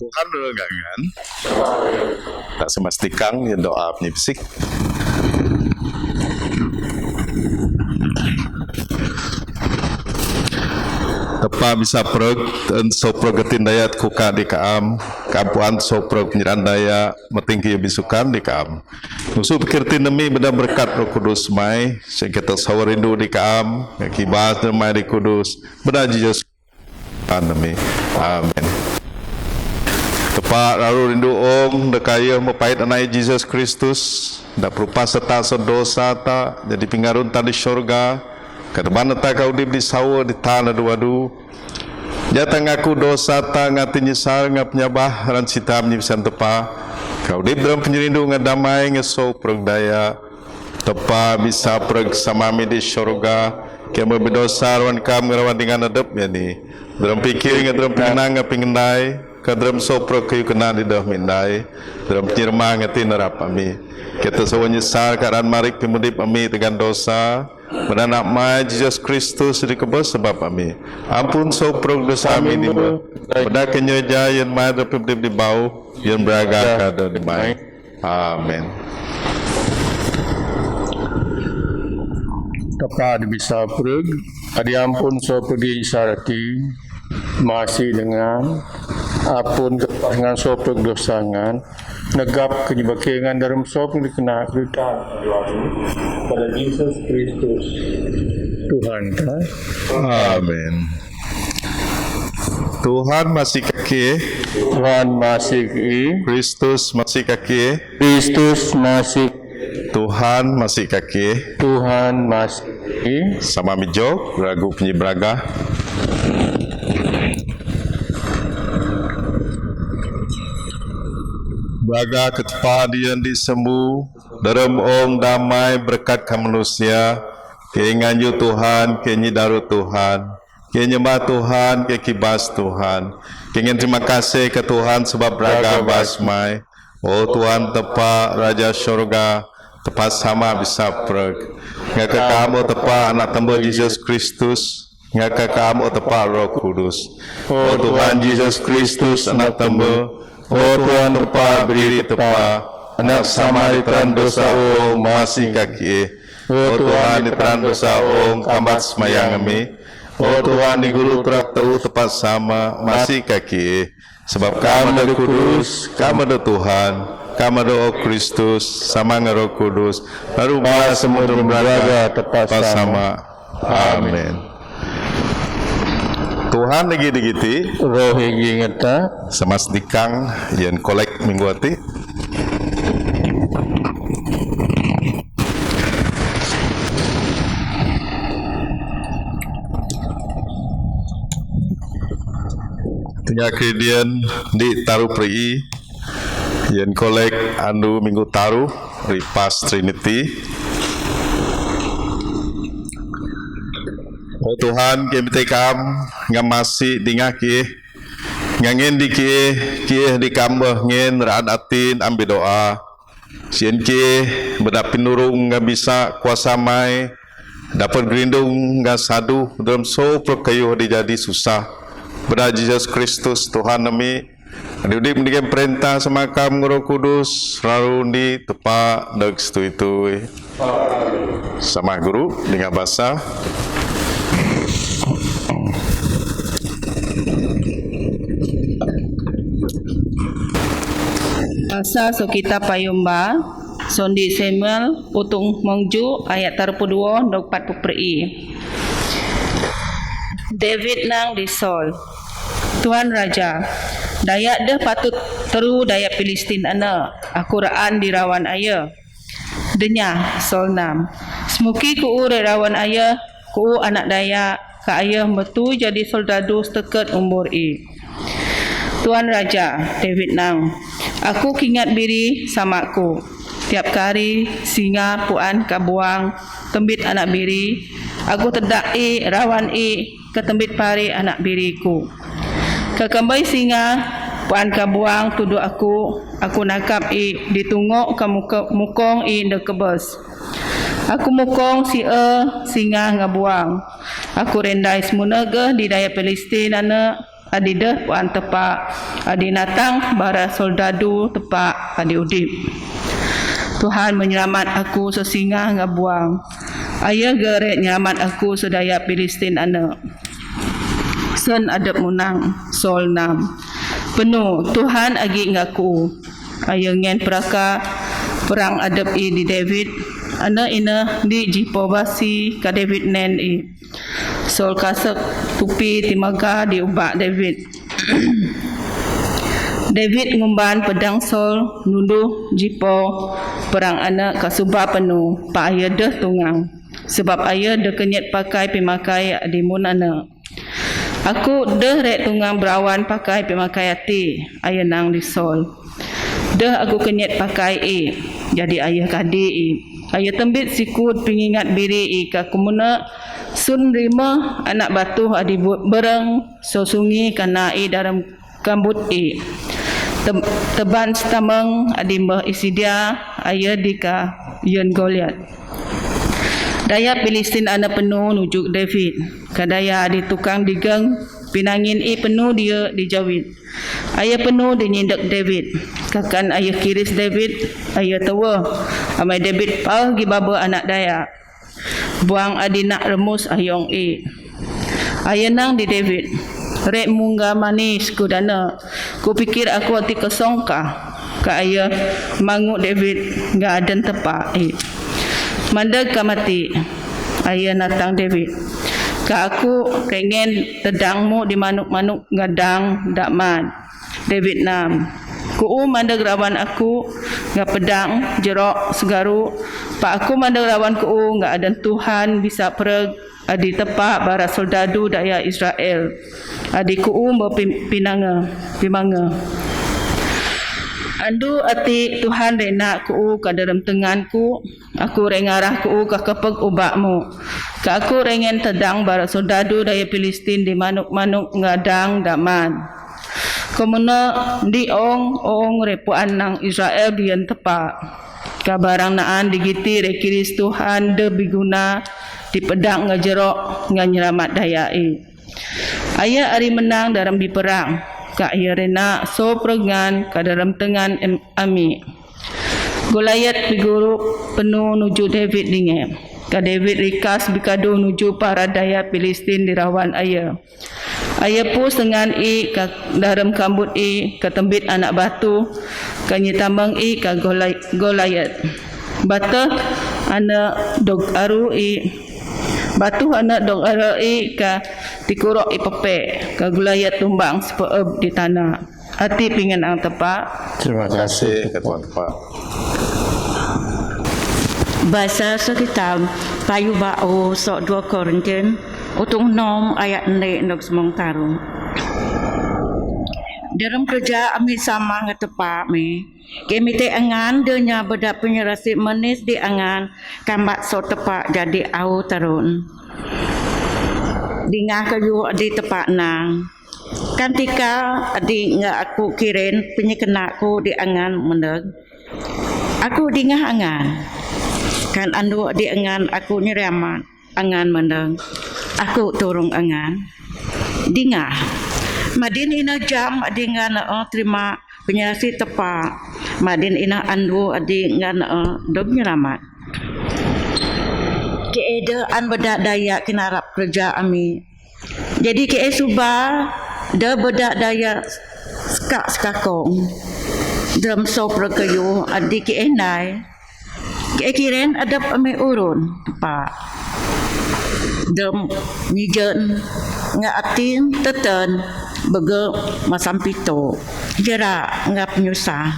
Tuhan menegangan tak semastikan yang doa penyipsik. Tepa bisa prog dan soprog ketin dayat kuka di kaam kampuan soprog penyiran daya metingki bisukan di kaam musuh pikir tinemi benda berkat Roh Kudus mai sengketa sawarindu di kaam kibas mai di Kudus benda Jesus pandemi amin. Tepat lalu rindu dekaya mepait anai Jesus Kristus dak berupa serta sedosa tak jadi pingarun tadi syurga kedepan tak kau di sawa di tanah duadu jatang aku dosa tak ngati nyesal ngap nyabah ran sita menyibisan tepa kau di dalam penyerindu ngadamai ngeso pergdaya tepa bisa perg samami di syurga kiamu berdosa wan kam ngerawan dengan adab yani dalam pikir dalam pengenang pengendai kadram sopro kayu kena di dah mindai dalam penyirma ngati nerap ami kita semua nyesal keadaan marik pemudip ami dengan dosa beranak mai Jesus Kristus di kebos sebab ami ampun sopro dosa ami di pada kenyoja yang mai pemudip di bau yang beraga kada di mai amin. Tepat bisa perg adi ampun sopro di isarati masih dengan apun dengan sopro dosangan negap kenyebakengan dalam sopro dikena kerita pada Yesus Kristus Tuhan ta. Amin. Tuhan masih kaki, Tuhan masih Kristus masih kaki, Kristus masih Tuhan masih kaki, Tuhan masih sama mijo ragu penyibraga. Braga ketepadian disembuh dalam damai berkat ke manusia keinganju Tuhan kenyi daru Tuhan kenyembah Tuhan ke kibas Tuhan keingin terima kasih ke Tuhan sebab braga basmai oh Tuhan tepa Raja Syurga tepat sama bisa perg ngaka kamu tepa anak tembel Yesus Kristus ngaka kamu tepa Roh Kudus oh Tuhan Yesus Kristus anak tembel oh Tuhan tepa berdiri tepa anak Samaritan dosa masih kaki oh Tuhan di teran dosa kambat semayang kami oh Tuhan di guru terak tahu tepat sama masih kaki sebab kamu dari Kudus kamu dari Tuhan kamu dari Kristus sama Roh Kudus lalu bahas semua berada tepat sama amin. Tuhan lagi digiti roh higi ngeta semas dikang yang kolek minggu hati tinggal kedian di taruh pri yang kolek andu minggu taruh ripas Trinity. Oh Tuhan kami tekam ngamasi dingaki ngangin diki di kambah ngin raan atin ambil doa sien ki berdapin nurung nggak bisa kuasa mai dapat gerindung nggak sadu dalam sopro kayu dijadi susah berda Jesus Kristus Tuhan nami adudip dengan perintah semakam Roh Kudus lalu di tepat deg itu sama guru dengan bahasa Asa so kita payumba sondi Samuel utung mongju ayat 32 dok 40 David nang di Saul Tuan Raja dayak dah patut teru dayak Filistin ana aku raan di rawan aya denya Saul nam semuki ku rawan aya ku anak dayak ka ayah metu jadi soldadu setakat umur i. Tuan Raja David nang, aku kingat biri sama aku. Tiap kali singa puan kabuang tembit anak biri, aku tedak rawan ketembit pari anak biriku. Kekambai singa puan kabuang tuduh aku nakap ditungok ke mukong dekebes. Aku mukong singa ngabuang. Aku rendai semunagah di daya Palestin adi dah puan tepak adi natang bara soldadu tepak adi udip. Tuhan menyelamat aku sesinga ngabuang. Ayah gerek nyelamat aku sedaya Palestin Sen adab munang sol 6. Penuh Tuhan agi ngaku. Ayah ngen peraka perang adab di David. Ina di jipobasi ka David nen Sol kasak tupi timaga diubah David. David ngumban pedang Sol nunduh jipo perang anak kasubah penuh pa ayah dah tungang. Sebab ayah dah kenyat pakai pemakai adimun anak. Aku dah rek tungang berawan pakai pemakai hati ayah nang di Sol. Dah aku kenyat pakai jadi ayah kadi ayah tembit sikut pengingat biri ka kumuna sun rima anak batu adi bereng sosungi kana dalam kambut teban setameng adi mbah isidia ayah dika yen Goliat. Daya Palestin penuh nujuk David. Kadaya di tukang digeng pinangin penuh dia dijawit. Ayah penuh dinyindak David. Kakan ayah kiris David, ayah tawa. Amai David pau gi baba anak daya. Buang adi nak remus ayong Ayah nang di David. Rek munga manis ku dana. Ku pikir aku hati kesongka. Ka ayah mangut David ga adan tepak Mandag ka mati. Ayah natang David. Ka aku pengen tedangmu di manuk-manuk ngadang dakman. David nam. Ku mandag rawan aku nga pedang jerok segaru. Pa aku mandag rawan ku nga adan Tuhan bisa pereg adi tepak bara soldadu daya Israel. Adi ku pinanga pimanga. Andu ati Tuhan rena ku ka dalam tenganku. Aku rengarah ku ka kepeg ubakmu. Ka aku rengen tedang bara soldadu daya Palestin di manuk-manuk ngadang daman. Kemana di ong repuan nang Israel bian tepak. Ka barang naan digiti rekiris Tuhan de biguna di pedang ngajerok nganyeramat dayai. Ayah ari menang dalam diperang. Ka ayah rena so perengan ka dalam tengan ami. Goliat biguru penuh nuju David dingin. Ka David rikas bikadu nuju para daya Palestin di rawan ayah. Ayah pus dengan ka dalam kambut ka tembit anak batu ka nyitamang ka Goliat. Bata anak dog aru batu anak dog aru ka dikurok pepe ka Goliat tumbang sepeeb di tanah. Hati pingin ang tepak. Terima kasih. Kasih ke Tuan Pak. Bahasa sekitar payu bau sok 2 Korintian utung nom ayat 6 nok semong taru. Dalam kerja ami sama ngetepak mi. Kami te angan denya bedak penyerasi manis di angan kambat so tepak jadi au tarun. Dingah kayu di tepak nang. Kantika adi nga aku kiren penyekenaku di angan meneg. Aku dingah angan. Kan andu di angan aku nyeramat angan meneng. Aku turung angan. Dingah. Madin ina jam adi nga terima penyerasi tepak. Madin ina andu adi nga dog nyeramat. Keeda an bedak daya kinarap kerja ami. Jadi ke subah dah bedak daya skakong. Dalam sopra kayu adi ke enai. Kiren adap ame urun pak dem nijen nga atin teten bege masampito jera nga penyusah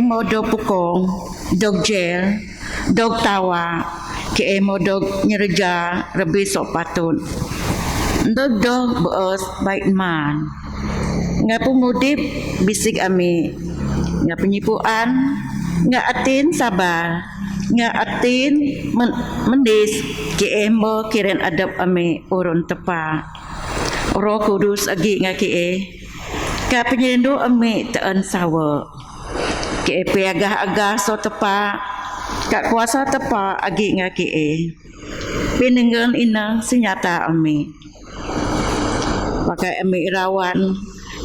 modo pukong dog gel dog tawa ke modog nyereja lebih sok patut dog beos baik man ngapu mudip bisik ami ngap penyipuan ngak atin sabar ngak atin mendis ke mo kiren adab ami urun tepa Roh Kudus agi ngaki ka penyerindu ami taan sawa ke piagah-agah so tepa ka kuasa tepa agi ngaki pininggan ina senyata ami pakai ami rawan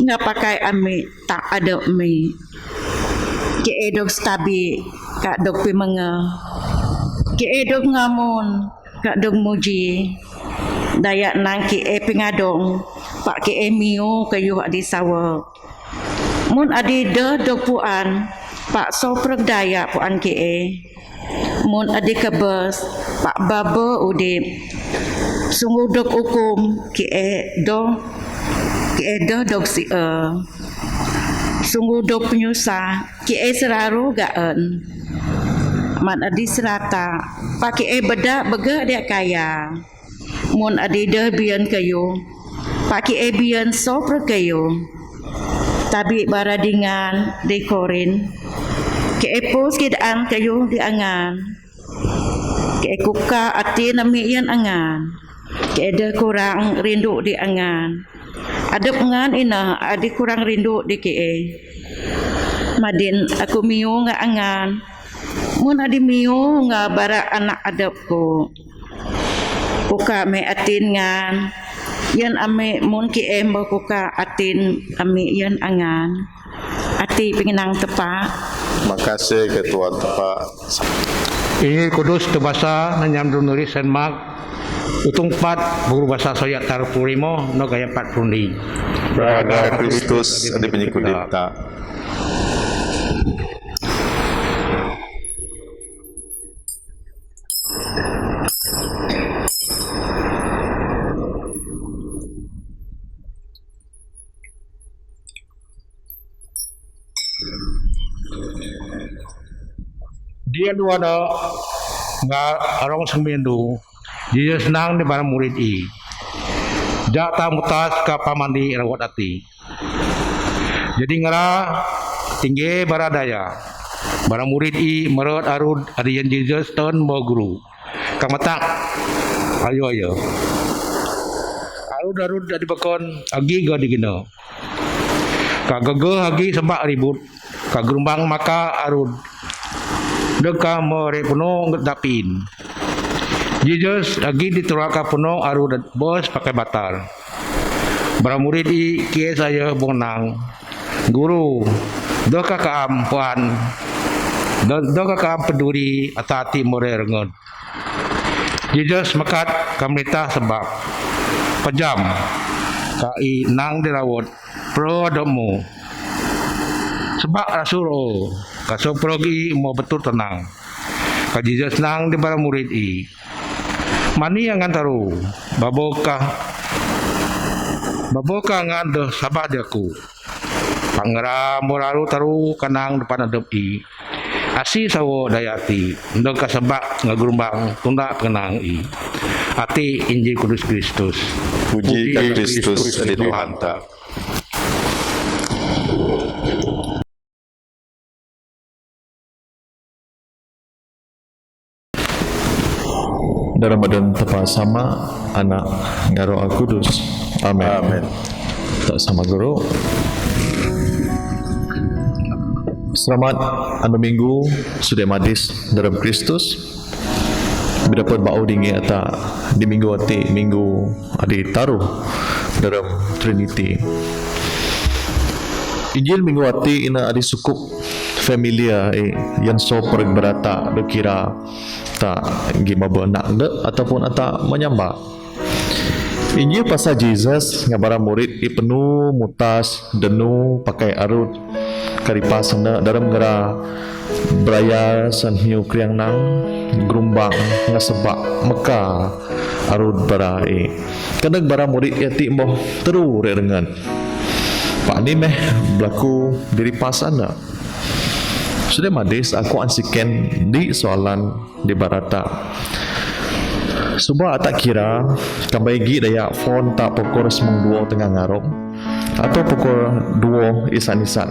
nggak pakai ami tak ada ami ke dog stabi kak dog pimenga ke dog ngamun kak dog muji dayak nang ke pingadong pak ke miu kayu adi sawa mun adi dog puan pak soprek daya puan ke mun adi kebes pak babo udip sungguh dog hukum ke do dog si sungguh dog penyusah ke seraru gaan man adi serata pak ke beda bega dia kaya mun adi dah bian kayu pak ke bian sopra kayu tabi baradingan di korin ke pos kidaan kayu di angan ke kuka ati nami yan angan ke ada kurang rindu di angan ada pengan ina ada kurang rindu di ke madin aku miu nga angan mun adi miu nga bara anak adapku kuka me atin ngan yan ame mun ki embo kuka atin ami yan angan ati pinginang tepa. Makasih Ketua Tepa. Injil Kudus tebasa nanyam dunuri Saint Mark utung 4 guru bahasa soyak tarpurimo no gaya 4 pundi. Pada Kristus ada penyikut dita. Dia dua na nga arong sembendu dia senang di barang murid i jata mutas ka pamandi rawat ati jadi ngara tinggi baradaya barang murid i merot arud adian Jesus ton mo guru kamatak ayo arud di bakon agi ga digino kagege agi sembak ribut kagerumbang maka arud deka more puno ngedapin Jesus lagi dituraka puno aru bos pakai batal bara murid i kie saya bonang guru doka kaam puan doka kaam peduli atati more rengot Jesus makat kamrita sebab pejam kai nang dirawat pro domu sebab rasulo kasoprogi mau betul tenang kajijas nang di para murid i mani yang ngantaru baboka ngando sabah diaku pangra moraru taru kanang depan adep i asi sawo dayati ndok kasebak ngagurumbang tunda pengenang i ati Injil Kudus Kristus Puji ka Kristus di Tuhan ta. Dalam badan tepa sama anak ngaro Al-Kudus. Amin. Amin. Tak sama guru. Selamat anu minggu sudah madis dalam Kristus. Berdapat bau dingi ata di minggu ati minggu adi taruh dalam Trinity. Injil minggu ati ina adi sukup familia yang so berata dokira tak gimana nak de ataupun ata menyembah. Injil pasal Jesus ngabara murid penuh mutas denu pakai arut karipasana dalam ngera beraya san hiu kriang nang gerumbang ngasebak Mekah arut barai. Kadang bara murid yati moh teru dengan Pak ni meh berlaku diri pasana. Sudah madis aku ansiken di soalan di barata Suba tak kira kambai gi daya phone tak pukul semang 2 tengah ngarong atau pukul 2 isan-isan.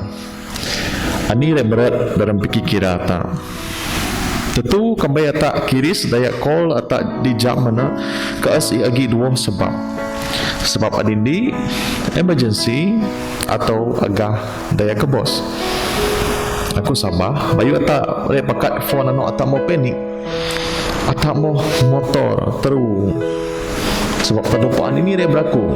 Ani remeret dalam fikir kira tak. Tentu kambai tak kiris daya call atau di jam mana ke asi agi 2 sebab. Sebab adindi emergency atau agak daya ke bos. Aku sabar, bayu tak pakat phone anak tak mau panik. Atak mau motor terus sebab padupaan ini dia berlaku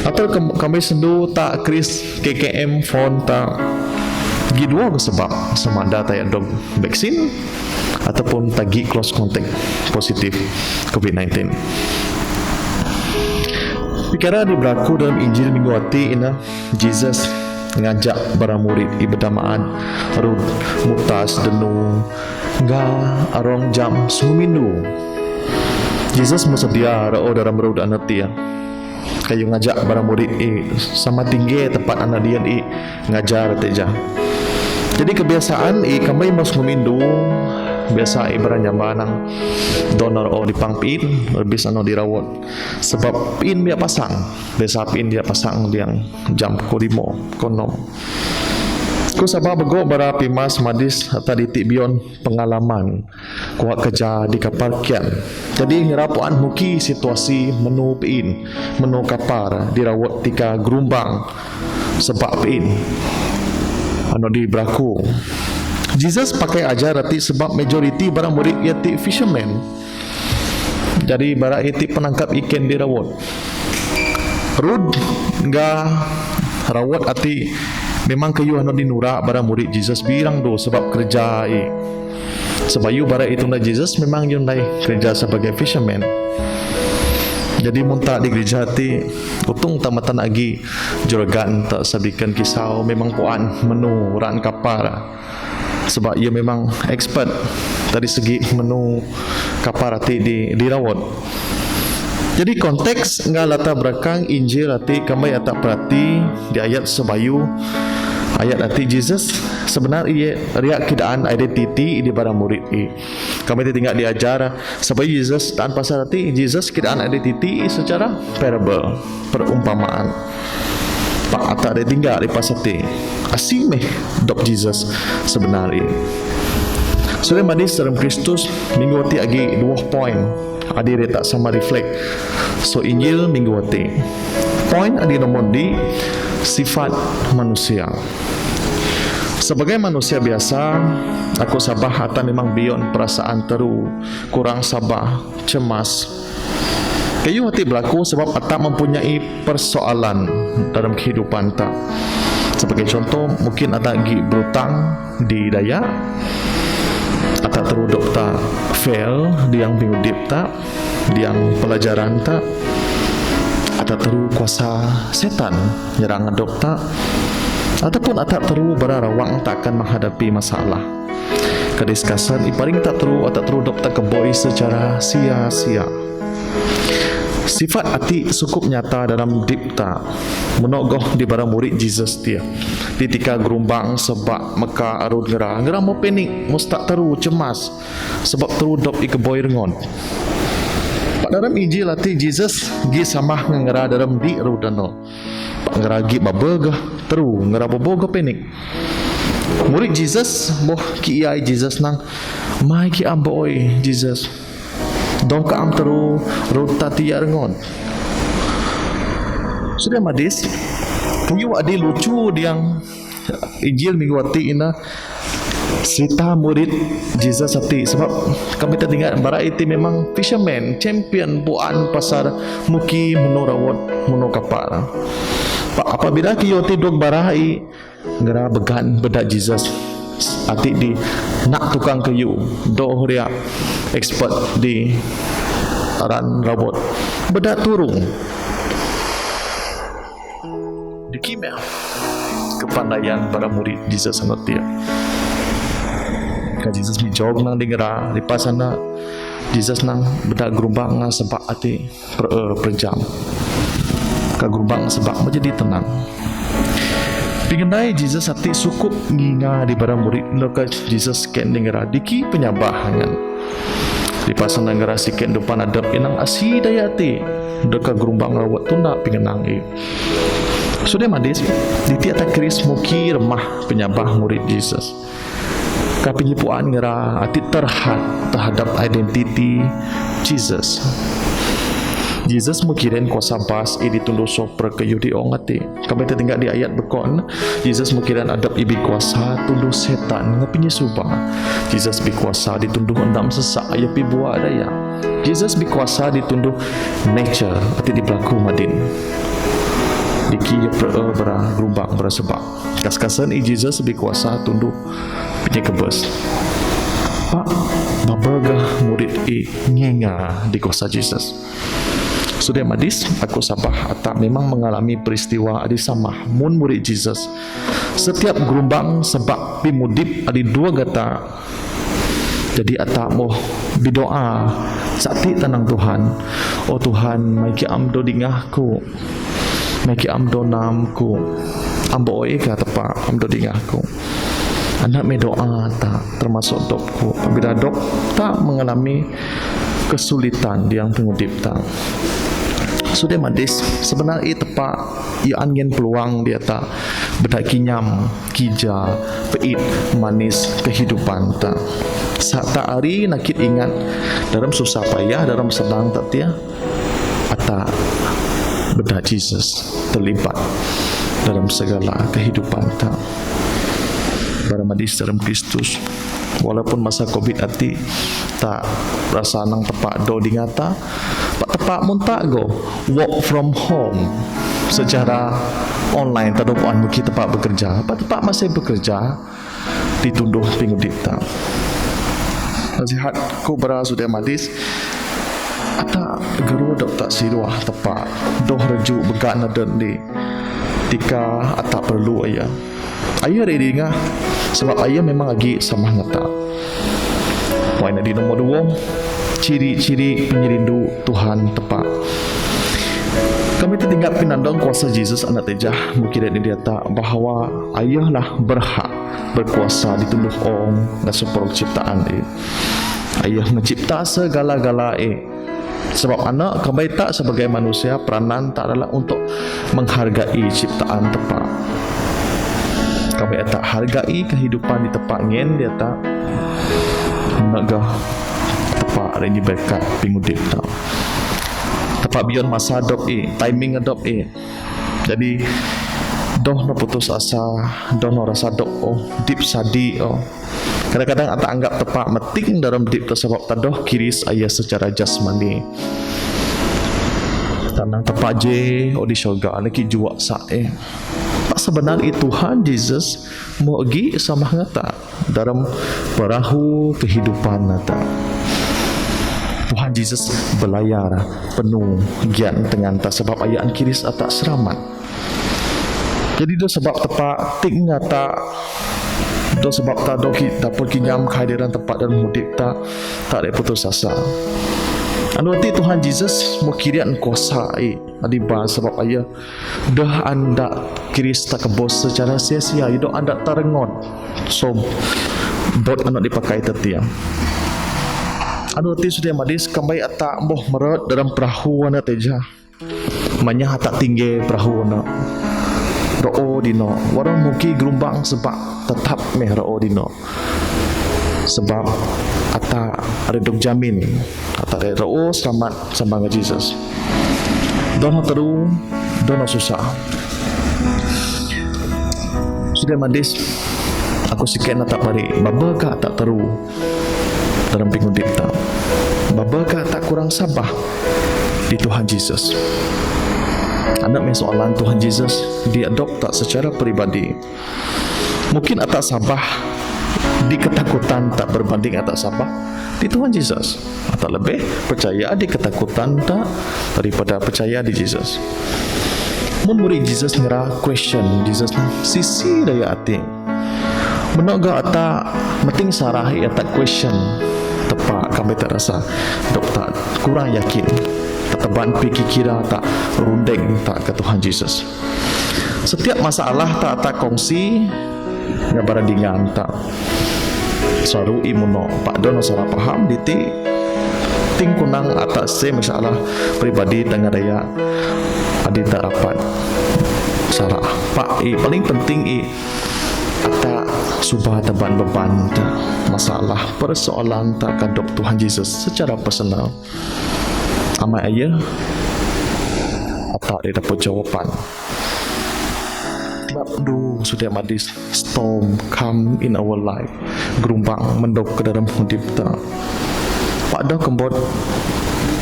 atau kami sendu tak kris KKM phone tak gidua sebab sama ada tak dog vaksin ataupun tagi close contact positif COVID-19. Perkara di berlaku dalam Injil minggu hati ina Jesus ngajak para murid ibadamaan rud mutas denung ga arong jam sumindu. Jesus bersedia rao dalam rud anak dia kayu ngajak para murid sama tinggi tempat anak dia ngajar teja. Jadi kebiasaan kami mas ngumindu biasa ibaratnya manang donor di pangpin lebih ano dirawat sebab pin dia pasang biasa pin dia pasang yang jam kodimo konom ku sabah bego barapi mas madis atau di tibion pengalaman kuat kerja di kapal kian jadi ngerapuan muki situasi menu pin menu kapar dirawat tika gerumbang sebab pin ano di berlaku. Jesus pakai ajar rati sebab majoriti barang murid yati fisherman. Jadi barang yati penangkap ikan dirawat. Rud enggak rawat ati memang kayu anu dinura barang murid Jesus birang do sebab kerja sebab you barang itu na Jesus memang yun dai kerja sebagai fisherman. Jadi muntah di gereja hati utung tamatan lagi juragan tak sabikan kisau memang puan menu ran kapar sebab ia memang expert dari segi menu kapar hati dirawat. Jadi konteks enggak latar belakang Injil hati kami atak perhati di ayat sebayu ayat hati Jesus sebenarnya riak kidaan identiti di barang murid kami tinggal diajar sebab Jesus dan pasal hati Jesus kidaan identiti secara parable perumpamaan pak atak dia tinggal di pasal hati asimeh dok Jesus sebenarnya sudah madis dalam Kristus minggu hati lagi 2 poin adik tak sama reflect so Injil minggu hati poin adik nomor di sifat manusia. Sebagai manusia biasa, aku sabar atau memang beyond perasaan teru, kurang sabar, cemas. Kayu hati berlaku sebab tak mempunyai persoalan dalam kehidupan tak. Sebagai contoh, mungkin ada gi berutang di daya, atau teruduk tak fail di yang bingudip tak, di yang pelajaran tak, atau teru kuasa setan nyerang adok tak. Ataupun tak teru berarawang tak akan menghadapi masalah. Kediskusan paling tak teru atau teru dokter keboi secara sia-sia. Sifat hati cukup nyata dalam dipta menogoh di barang murid Jesus dia. Ketika gerumbang sebab Mekah arud gerah mau panik, mustak teru cemas sebab teru dok ikeboi rengon. Pak dalam Injil hati Jesus gi sama ngera dalam di rudano. Pak ngeragi babegah teru ngeraboboga panik. Murid Jesus boh ki ai Jesus nang mai ki amboy Jesus. Dong ka am teru rota tiar ngon. Sudah madis kayu adi lucu diang Injil minggu hati ina cerita murid Jesus hati sebab kami tertinggal bara itu memang fisherman champion buan pasar muki menurawat menukapar. Apabila kiyo tidog barai ngera began bedak Jesus ati di nak tukang kayu doh ria expert di ran robot bedak turung di kimia kepandaian para murid Jesus sangat dia ka Jesus bijog nang di ngera di pasana Jesus nang bedak gerumbang nang sebab ati per jam kagurbang sebab menjadi tenang. Pingendai Jesus hati sukup nginga di barang murid loka Jesus ken dengar diki penyabahangan. di pasang negara sikit depan adab inang asi dayati dekat gerumbang rawat tu nak pingenang sudah madis di tiada keris muki remah penyabah murid Jesus kapinyipuan ngera ati terhad terhadap identiti Jesus mukiren kuasa bas ditunduh sopra ke yudi ongati kami tertinggal di ayat bekon Jesus mukiren adab ibi kuasa tunduh setan ngapinyi subah Jesus bi kuasa ditunduh endam sesak ayat pi buat daya Jesus bi kuasa ditunduh nature ati di pelaku madin diki berah gerumbang bersebab kas-kasan Jesus bi kuasa tunduh pinyi kebes pak babagah murid ngenga di kuasa Jesus. Sudah madis, aku sabah atak memang mengalami peristiwa adi sama mun murid Jesus. Setiap gerumbang sebab pimudip adi dua gata. Jadi atak moh bidoa sakti tenang Tuhan. Oh Tuhan, maiki amdo dingahku. Maiki amdo namku. Ambo oi ka tepak amdo dingahku. Anak me doa tak termasuk dokku. Apabila dok tak mengalami kesulitan yang pengudip tak. Sudah madis sebenarnya tepat ia angin peluang dia tak bedak kinyam kija peit manis kehidupan tak saat tak hari nakit ingat dalam susah payah dalam sedang tak tia ata bedak Jesus terlibat dalam segala kehidupan tak baramadis dalam Kristus walaupun masa COVID hati tak rasa nang tepak do dingata pak tepak mun tak go work from home secara online tak doan muki tepak bekerja pak tepak masih bekerja ditunduh pingudip tak nasihat ko bara sudah madis ata geru dok tak siruah tepak doh reju begak naden di tika ata perlu ayah ready ngah sebab ayah memang lagi sama ngata poin di nomor 2 ciri-ciri penyerindu Tuhan tepat kami tertinggal pinandang kuasa Jesus anak tejah mungkin dia tak bahawa ayahlah berhak berkuasa ditunduh orang dan separuh ciptaan ayah mencipta segala-gala sebab anak kami tak sebagai manusia peranan tak adalah untuk menghargai ciptaan tepat kami tak hargai kehidupan di tepat ngen dia tak nagah tepat renji berkat pingudip tak tepat beyond masa adop timing adop jadi doh no putus asa doh no rasa dok deep sadi kadang-kadang ata anggap tepat meting dalam deep tersebab tadoh kiris ayah secara jasmani tanang tepat je di syurga lagi juak sak tak sebenarnya Tuhan Jesus mau pergi sama ngata dalam perahu kehidupan nata Tuhan Jesus belayar penuh gian dengan tak sebab ayaan kiris atak seramat jadi itu sebab tepat ting ngata itu sebab tak doki dapur kinyam kehadiran tepat dan mudip tak ada putus asa anu hati Tuhan Jesus mau kirian kuasa adiba sebab ayah dah anda kiris tak kebos secara sia-sia dah anda tarengon so bot anak dipakai tetiang anu hati sudah madis kembali atak boh merot dalam perahu anak teja manya atak tinggi perahu anak ro'o dino warang muki gerumbang sebab tetap meh ro'o dino sebab ata redok jamin ata ro'o selamat sama dengan Jesus dono teru dono susah sudah madis aku sikit tak pari babaka tak teru dalam pingudip tak babaka tak kurang sabah di Tuhan Jesus anak main soalan Tuhan Jesus diadop tak secara peribadi mungkin atak sabah di ketakutan tak berbanding atak sabah di Tuhan Jesus atau lebih percaya di ketakutan tak daripada percaya di Jesus murid Jesus ngira question Jesus sisi daya hati menoga atak meting sarah atak question tepat kami tak rasa dok tak kurang yakin teban pikir kira tak rundeng tak ke Tuhan Jesus setiap masalah tak kongsi ngabarandingan tak selalu imuno pak dono salah paham diti penting kunang atas masalah pribadi dengan raya adi tak rapat sarah pak paling penting ata subah taban beban ta masalah persoalan tak kadok Tuhan Yesus secara personal amai ayah ata dia dapat jawapan Abdu sudah madis storm come in our life gerumbang mendok ke dalam hidup kita Pak dah kembot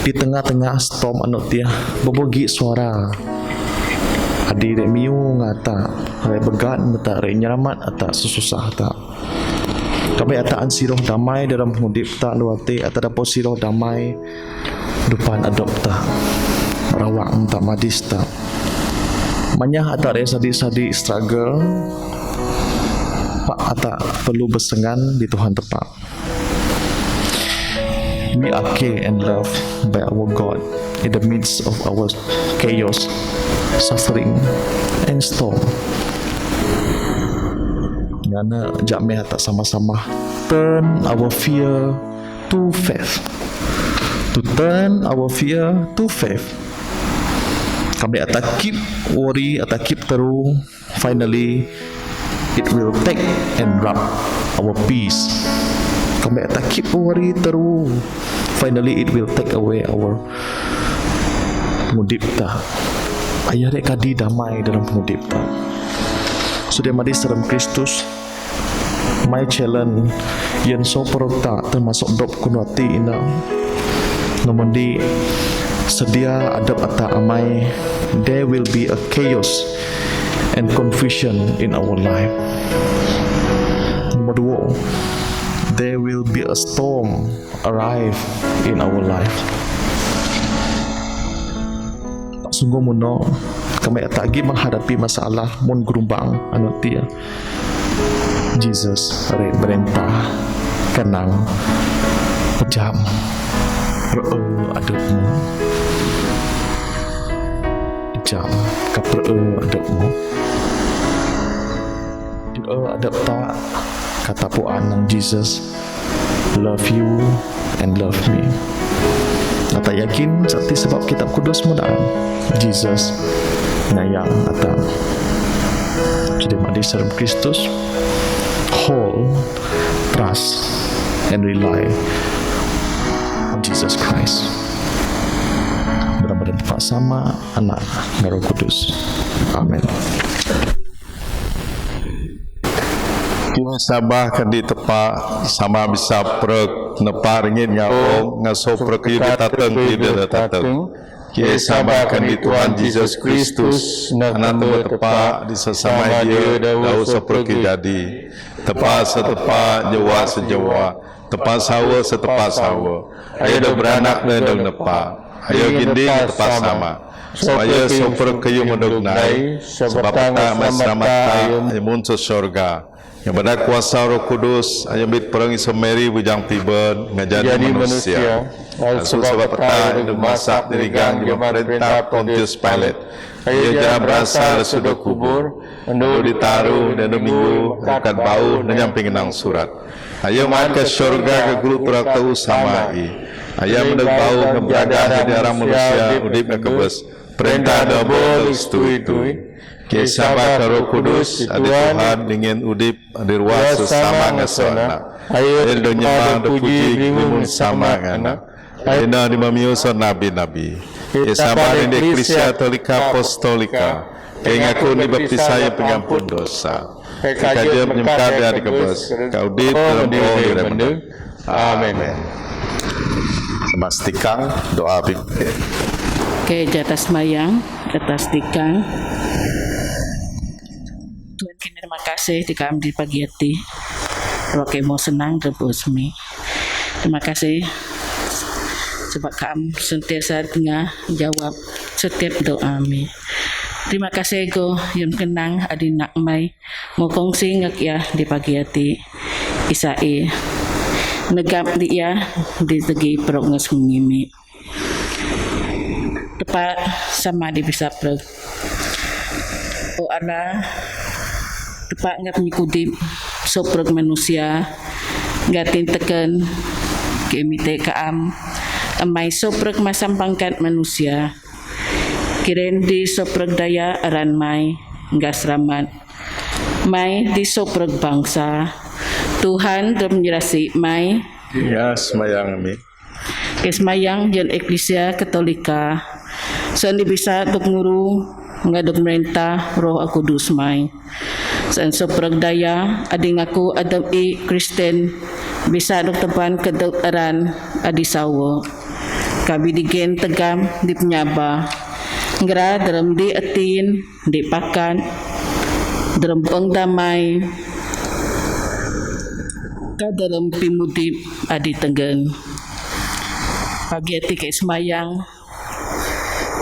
di tengah-tengah storm anut dia berbogi suara adi dek miu ngata re begat mata re nyeramat ata susah tak kami ataan siroh damai dalam hidup tak luate ata dapat siroh damai depan adop tak rawak tak madis tak Manyah ata sadi struggle Pak ata perlu bersengan di Tuhan tepat. We are care and loved by our God in the midst of our chaos, suffering and storm. Ngana jameh ata sama-sama turn our fear to faith. To turn our fear to faith. Kami akan keep worry, akan keep teru. Finally, it will take and wrap our peace. Kami akan keep worry teru. Finally, it will take away our mudip ta. Ayah dek kadi damai dalam mudip ta. Sudah mari dalam Kristus. My challenge yang so perokta termasuk dop kunwati ina. Namun di sedia adab ata amai, there will be a chaos and confusion in our life. Nomor dua, there will be a storm arrive in our life. Sungguh muno kami atagi menghadapi masalah mun gerumbang anu tia. Jesus berentah kenang pejam adabmu jam kapre adabmu adab tak kata puan ng Jesus love you and love me. Ata yakin sakti sebab kitab kudus mudaan Jesus nayang ata jadi madi dalam Kristus hold, trust and rely on Jesus Christ. Benar-benar Pak sama anak Roh Kudus. Amin. Kini sabah kadi tepak sama bisa prek nepar ringin ngau ngaso prek ida tateng ida tateng. Kini sabah kadi Tuhan Yesus Kristus anak tepak di sesama dia dau seprek jadi tepak setepak jawa sejawa tepak sawa setepak sawa. Ayo dah beranak dan nepak. Ayo ginding tepat sama. Supaya sopir kayu mendugnai sebab tak masramata ayo muncul syurga. Yang pada kuasa Roh Kudus ayo bit perang isomeri bujang tiben ngajadi manusia. Sebab tak ada masak dirigang di pemerintah Pontius Pilate. Ayo jangan berasal sudah kubur, endo ditaruh dan minggu akan bau dan nyamping nang surat. Ayo mat ke syurga ke guru turak samai. Ayo mendak bau keberadaan di arah manusia udip kebes. Perintah double istui. Kisah Roh Kudus ada Tuhan dengan udip di ruas sesama ngasona. Ayo nyembah puji limun sama ngana. Ayo dimamiuson nabi-nabi. Kisah di Eklesia Katolika Apostolika. Kengaku dibaptisaya pengampun dosa. Kajian menyemkat dari kebes. Kau udip dalam doa. Amin. Semastikan doa pimpin. Oke, jatas mayang, jatas tikang. Tuhan kini terima kasih di kami di pagi hati. Wakil mau senang terbusmi. Terima kasih sebab kami sentiasa dengar jawab setiap doa kami. Terima kasih go yang kenang adi nak mai mau kongsi ngak ya di pagi hati Isai negap dia di segi progres mengimi tepat sama di bisa prog oh Allah tepat ngap nyikudip soprog manusia gatin teken kemite kaam amai soprek masam pangkat manusia. Kiren di soprek daya aran mai ngasramat. Mai di soprek bangsa. Tuhan dan menyerasi mai Ya semayang mi. Kesmayang jan Eklesia Katolika. Saan bisa dok nguru ngadok merintah Roh Kudus mai. Saan soprek daya ading aku adam Kristen bisa dok tepan kedok aran adi sawo. Kabidigen tegam di penyaba. Ngera dalam di atin, di pakan, dalam buang damai, ka dalam pimudip adi tenggen. Pagi ati kay semayang,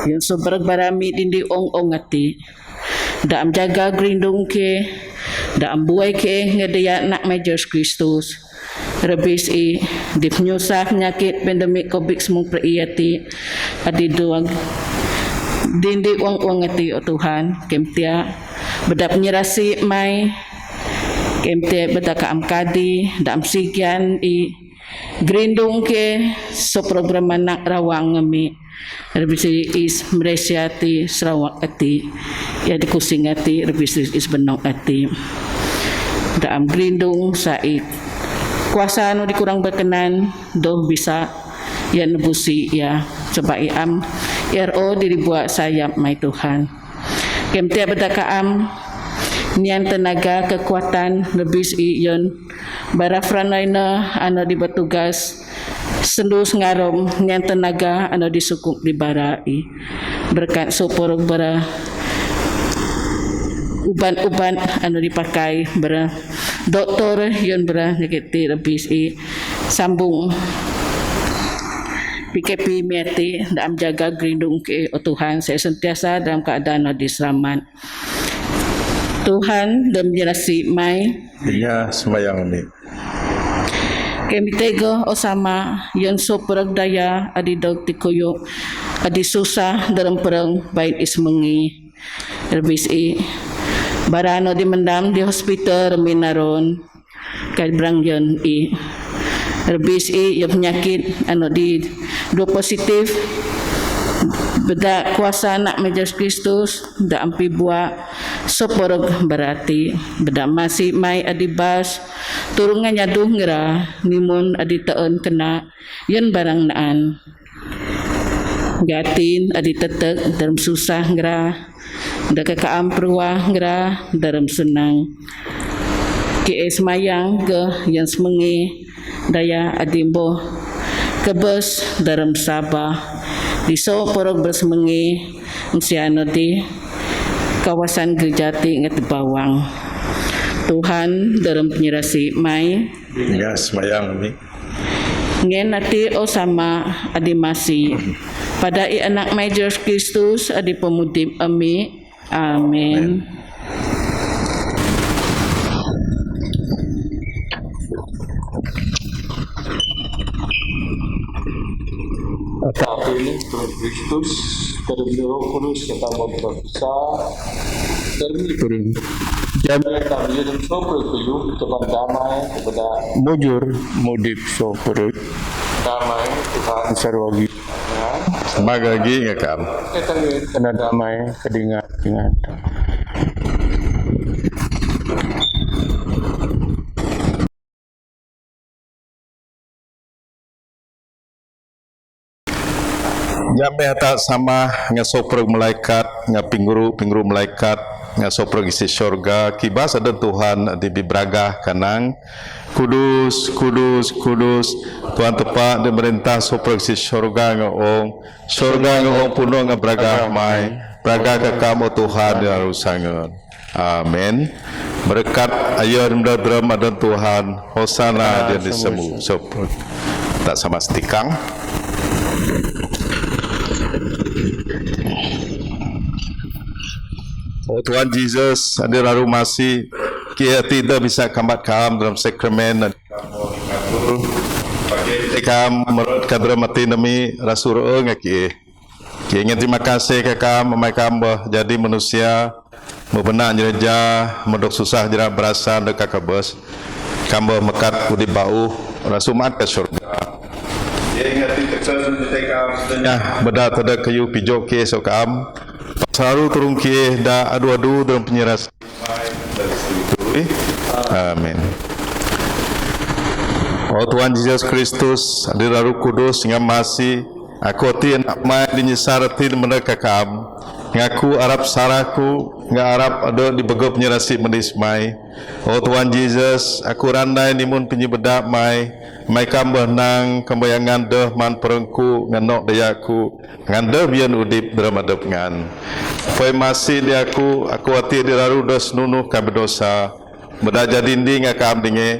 yung sobrang barami dindi ong ati. Daam jaga grindong ke, daam buhay ke ngadaya nak may Diyos Kristus. Rabis di penyusah penyakit pandemik COVID semua periyati adi duwag. Dindi uang ati o Tuhan, kemtia bedap nyerasi may kemtia beda kaamkadi daam sigyan grindong ke so program anak rawang ngami rebisi is meresyati Sarawak ati ya di kusing ati rebisi is benong ati daam grindong sa kuasa anu dikurang berkenan doh bisa ya nebusi ya coba iam RO diribuat sayap mai Tuhan. Kemtia bedakaam nian tenaga kekuatan lebih iyon barafranaina anu dibatugas sendus ngarom nian tenaga anu disukup di barai berkat sopor bara uban-uban anu dipakai bara doktor yon bara nyakiti lebih sambung PKP miati dalam jaga grindung ke Tuhan saya sentiasa dalam keadaan diselamat. Tuhan dan menyerasi mai. Ya semayang mi. Kami tego osama yon so perag daya adi dog tikuyo adi susah dalam perang baik ismengi. Rebis barano di mendam di hospital minaron kay brang yon Rebis yung penyakit anu di do positif beda kuasa nak Yesus Kristus da ampi buat soporog berarti beda masih mai adibas turungan nyaduh ngera nimun adi taon kena yan barang naan gatin adi tetek dalam susah ngera da kakaam perwah ngera dalam senang kies mayang ke yang semengi daya adimbo kebes dalam sabah di so porog bersemengi siano di kawasan Gerjati ngat bawang Tuhan dalam penyerasi mai Ya semayang mi. ngen ati o sama adi masih pada anak mai Yesus Kristus adi pemudip ami amin. Tapi Tuhan Kristus dari Roh Kudus kita mau berbisa dari turun. Jangan kami dalam sopir tujuh teman damai kepada mujur mudip sopir damai Tuhan sarwagi. Magagi ngakam. Kita kena damai kedingat dengan. Jambe hata sama ngasoprog malaikat ngapingguru malaikat ngasoprog isi syurga kibas ada Tuhan di bibragah kanang kudus kudus kudus Tuhan tepat di merintah soprog isi syurga ngaong puno ngabragah mai bragah ke kamu Tuhan di arusangan amin berkat ayat dram ada Tuhan hosana dia disemu soprog tak sama stikang. Oh Tuhan Yesus, ada lalu masih kita tidak bisa kambat kam dalam sakramen bagi kam menurut kadra mati demi rasul ngaki. Kita ingin terima kasih ke kam memai kam jadi manusia membenak jereja mendok susah jerak berasa dekat kabus kam mekat udi bau rasul mat ke surga. Dia ingat beda tada kayu pijok ke sokam saru turun ke da adu-adu dalam penyeras. Amin. Oh Tuhan Yesus Kristus, hadir Roh Kudus dengan masih aku ti nak mai dinyesarati mereka kam. Ngaku Arab saraku, ngak Arab ada di begop nyerasi mendismai. Oh Tuhan Yesus, aku randai nimun penyebedak mai kambah nang kambayangan deh man perengku nganok dayaku ngandeh bian udip dalam adab ngan. Fai masih dia aku hati diraru dos nunuh kabedosa. Beda jadi dinding ngakam dinge.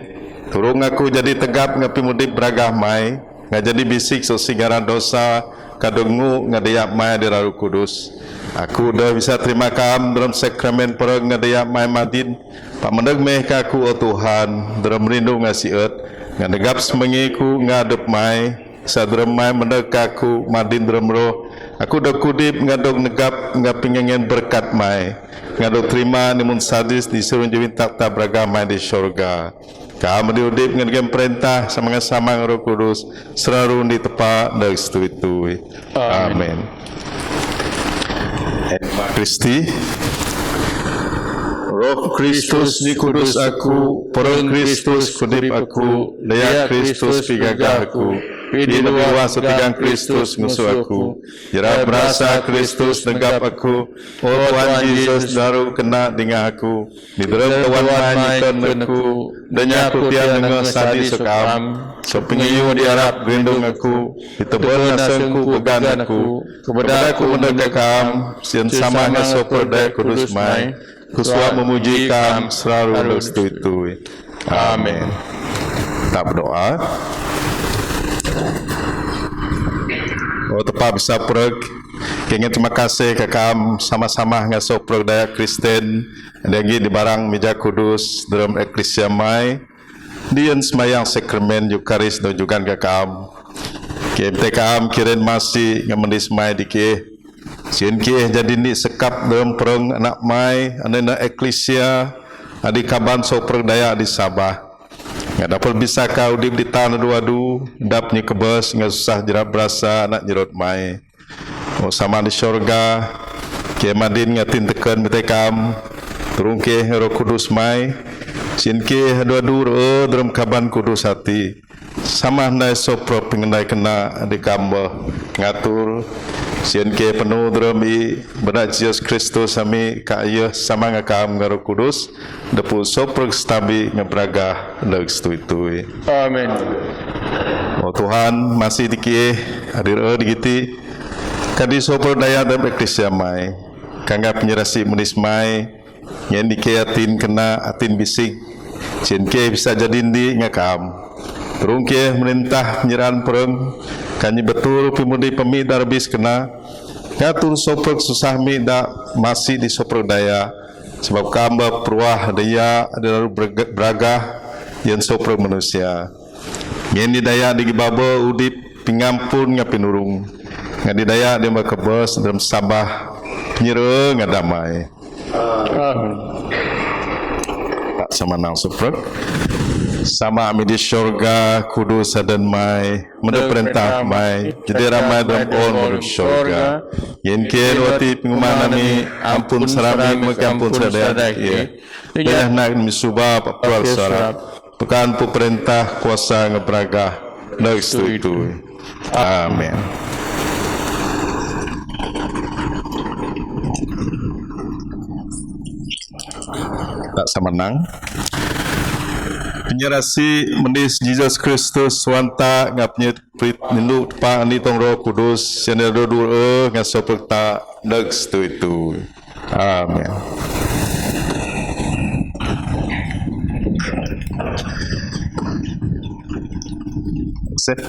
Turung aku jadi tegap ngapi mudip beragah mai. Ngak jadi bisik so singaran dosa kadungu ngadayak mai diraru kudus. Aku dah bisa terima kam dalam sakramen perang ngadayak mai madin. Pak meneg meh kaku oh Tuhan dalam rindu ngasih eut ngadegap semengiku ngadep mai sadrem mai meneg kaku madin dalam roh. Aku dah kudip ngadog negap ngapingengen berkat mai. Ngadog terima nimun sadis disuruh jawin tak beragam mai di syurga. Kamu diudip ngadegam perintah sama Roh Kudus selalu di tepat dan setui-tui. Amin. Kristi Roh Kristus di kudus aku, perang Kristus kudip aku, daya Kristus pigagah aku, pidi nuwa setigang Kristus musuh aku, jera berasa Kristus negap aku, oh Tuhan Yesus daru kena dengan aku, di dalam kawan manyikan aku, danya aku tiang dengan sadi sekam, sepingiyu di Arab gendong aku, di tebal nasengku pegan aku, kepada aku mendekam, sian sama ngasopor daya kudus mai, Kuswa memuji kam selalu bersetui-tui. Amin. Tak berdoa. Oh tepat bisa pereg. Kengin terima kasih ke kam sama-sama ngasok pereg daya Kristen. Lagi di barang meja kudus dalam eklesia mai. Dian semayang sakramen Eukaris dan juga ke kam. KMT kam kirin masih ngamendis mai dikih. Sien ke jadi ni sekap dalam perang anak mai anak eklesia adik kaban so perdaya di Sabah. Ngak dapat bisa kau udip di tanah dua-du dapnya kebes ngak susah jerat berasa anak jerot mai. Oh sama di syurga ke madin ngatin tekan betekam turun ke Roh Kudus mai. Sien ke dua-du dalam kaban kudus hati. Sama ndai sopro pengendai kena adik kamba ngatur. Sien ke penuh drami benak Yesus Kristus sami kaya sama ngakam Roh Kudus depu soprek stabi ngebraga leg stui-tui. Amin. Oh Tuhan masih dikih hadir digiti kadi sopro daya dalam eklesia mai kangga penyerasi menis mai yang dikih atin kena atin bisik sien ke bisa jadi ndi ngakam turun ke merintah penyerahan perang kanyi betul pimudi pemi darbis kena ngatur soprek susah mi dak masih di soprek daya sebab kamba peruah daya adalah beragah yang soprek manusia yang di daya di baba udip pingampun ngapinurung ngadi daya dia bakebes dalam sabah nyere ngadamai. Amin. Tak sama nang soprek sama kami di syurga kudus dan mai menurut perintah mai jadi ramai dalam menurut syurga yang kira wati pengumuman kami ampun serami mengampun sadaya ya nak misubah papal sarap pekan pu perintah kuasa ngebraga dak itu. Amin. Tak sama nang penyerasi mendis Yesus Kristus wanta ngapnya nindu pa ni tong Roh Kudus yang ada dua ngasopek ta dak itu. Amin. Set.